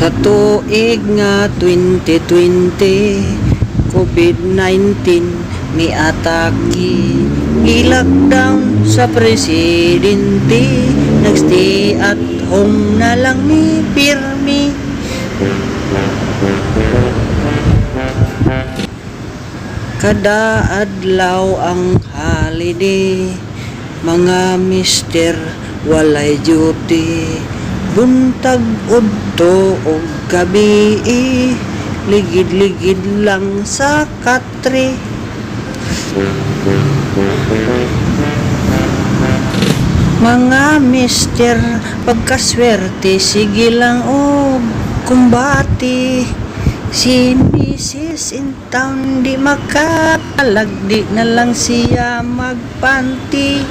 Sa tuig nga 2020, COVID-19 may atake. I-lockdown sa presidente, nagstay at home na lang ni pirmi. Kada adlaw ang holiday, mga mister walay duty. Buntag udto o gabi, ligid-ligid lang sa katre. Mga mister, pagkaswerte, sige lang o kumbati. Si Mrs. in town di makapalag, di na lang siya magpanti.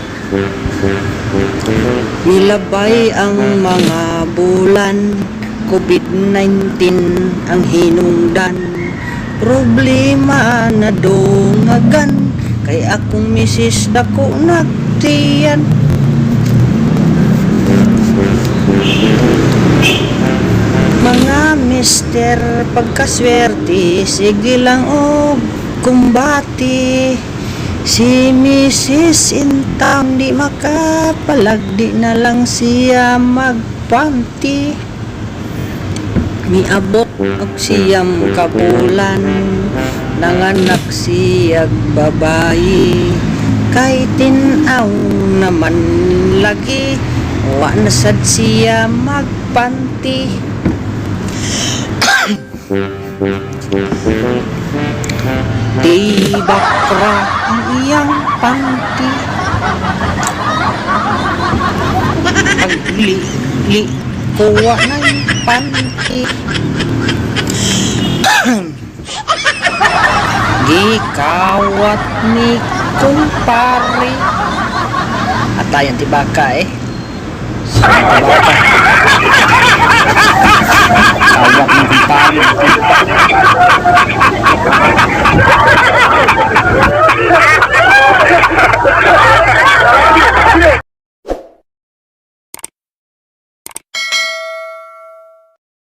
Nilabay ang mga bulan, COVID-19 ang hinungdan. Problema na dungagan, kay akong misis dako nagtiyan. Mga mister, pagkaswerte, sige lang o kumbati. Si Mrs. in town di makapalag, di na lang siya magpanti. Miabot og siyam kabulan, nanganak siyag babayi. Kay tinaw naman lagi, wa na sad siya magpanti. Di bakra ang iyang panty, pagli kuha ng panty. Gikawat ni kumpare. At tayong tibaka Tibaka. Kawat ng kumpare.